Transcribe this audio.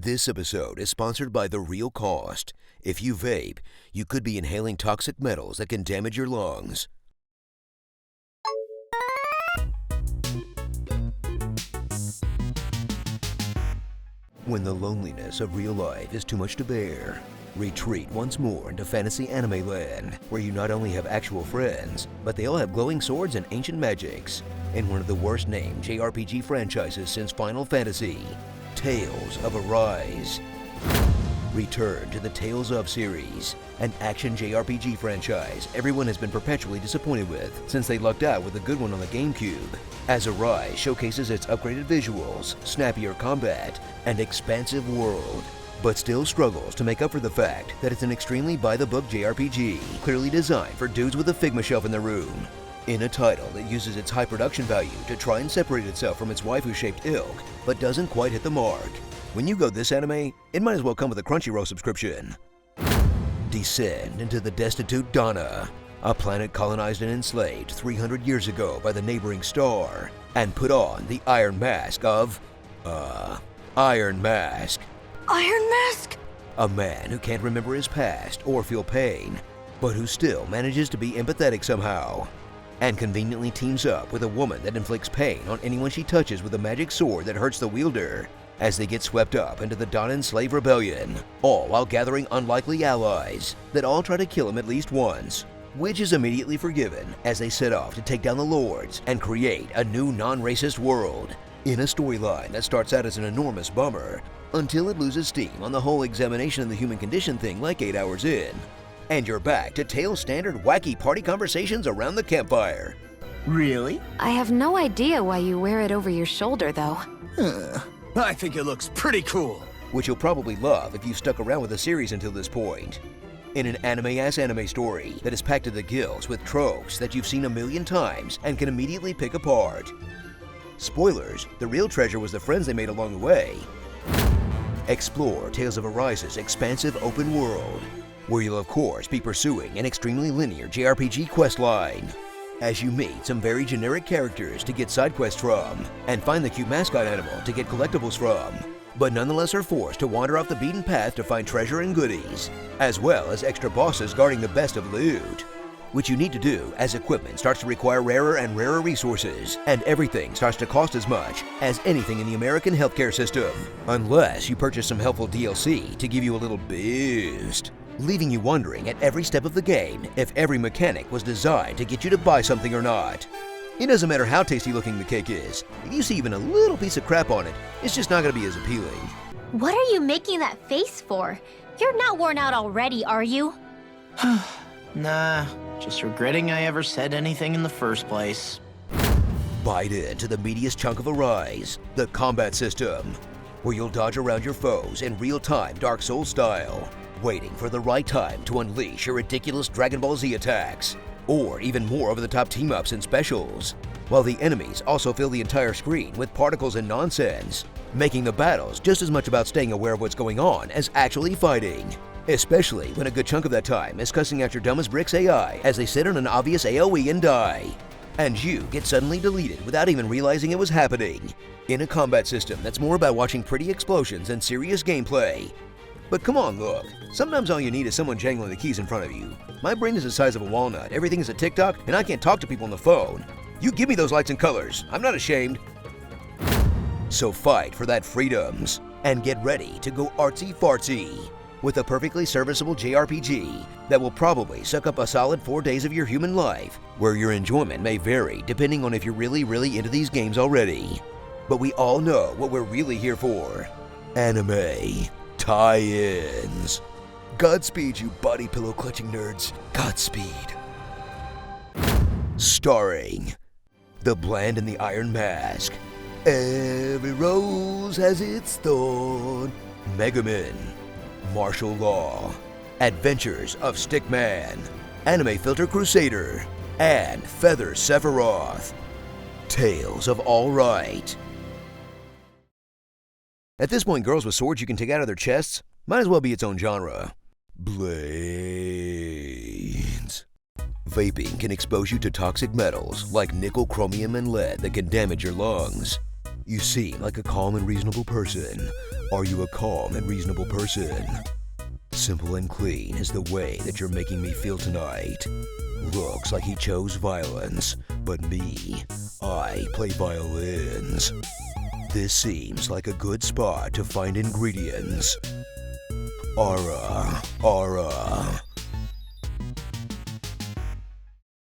This episode is sponsored by The Real Cost. If you vape, you could be inhaling toxic metals that can damage your lungs. When the loneliness of real life is too much to bear, retreat once more into fantasy anime land, where you not only have actual friends, but they all have glowing swords and ancient magics, in one of the worst named JRPG franchises since Final Fantasy, Tales of Arise. Return to the Tales of series, an action JRPG franchise everyone has been perpetually disappointed with since they lucked out with a good one on the GameCube, as Arise showcases its upgraded visuals, snappier combat, and expansive world, but still struggles to make up for the fact that it's an extremely by-the-book JRPG, clearly designed for dudes with a Figma shelf in their room. In a title that uses its high production value to try and separate itself from its waifu-shaped ilk, but doesn't quite hit the mark. When you go this anime, it might as well come with a Crunchyroll subscription. Descend into the destitute Dionne, a planet colonized and enslaved 300 years ago by the neighboring star, and put on the Iron Mask of, Iron Mask. Iron Mask? A man who can't remember his past or feel pain, but who still manages to be empathetic somehow, and conveniently teams up with a woman that inflicts pain on anyone she touches with a magic sword that hurts the wielder, as they get swept up into the Dionne slave rebellion, all while gathering unlikely allies that all try to kill him at least once, which is immediately forgiven as they set off to take down the lords and create a new non-racist world, in a storyline that starts out as an enormous bummer until it loses steam on the whole examination of the human condition thing like 8 hours in. And you're back to Tales' standard wacky party conversations around the campfire. Really? I have no idea why you wear it over your shoulder, though. I think it looks pretty cool. Which you'll probably love if you stuck around with the series until this point. In an anime-ass anime story that is packed to the gills with tropes that you've seen a million times and can immediately pick apart. Spoilers, the real treasure was the friends they made along the way. Explore Tales of Arise's expansive open world, where you'll of course be pursuing an extremely linear JRPG questline, as you meet some very generic characters to get side quests from, and find the cute mascot animal to get collectibles from, but nonetheless are forced to wander off the beaten path to find treasure and goodies, as well as extra bosses guarding the best of loot, which you need to do as equipment starts to require rarer and rarer resources, and everything starts to cost as much as anything in the American healthcare system, unless you purchase some helpful DLC to give you a little boost, leaving you wondering at every step of the game if every mechanic was designed to get you to buy something or not. It doesn't matter how tasty looking the cake is, if you see even a little piece of crap on it, it's just not going to be as appealing. What are you making that face for? You're not worn out already, are you? Nah, just regretting I ever said anything in the first place. Bite into the meatiest chunk of Arise, the combat system, where you'll dodge around your foes in real-time Dark Souls style, waiting for the right time to unleash your ridiculous Dragon Ball Z attacks, or even more over-the-top team-ups and specials, while the enemies also fill the entire screen with particles and nonsense, making the battles just as much about staying aware of what's going on as actually fighting, especially when a good chunk of that time is cussing out your dumbest bricks AI as they sit on an obvious AoE and die, and you get suddenly deleted without even realizing it was happening, in a combat system that's more about watching pretty explosions than serious gameplay. But come on, look, sometimes all you need is someone jangling the keys in front of you. My brain is the size of a walnut, everything is a TikTok, and I can't talk to people on the phone. You give me those lights and colors, I'm not ashamed. So fight for that freedoms, and get ready to go artsy-fartsy, with a perfectly serviceable JRPG that will probably suck up a solid 4 days of your human life, where your enjoyment may vary depending on if you're really into these games already. But we all know what we're really here for. Anime tie-ins. Godspeed, you body pillow clutching nerds. Godspeed. Starring the Bland and the Iron Mask. Every rose has its thorn. Megaman. Martial Law. Adventures of Stickman. Anime Filter Crusader. And Feather Sephiroth. Tales of All Right. At this point, girls with swords you can take out of their chests might as well be its own genre. Blades. Vaping can expose you to toxic metals like nickel, chromium, and lead that can damage your lungs. You seem like a calm and reasonable person. Are you a calm and reasonable person? Simple and clean is the way that you're making me feel tonight. Looks like he chose violence, but me, I play violins. This seems like a good spot to find ingredients. Aura.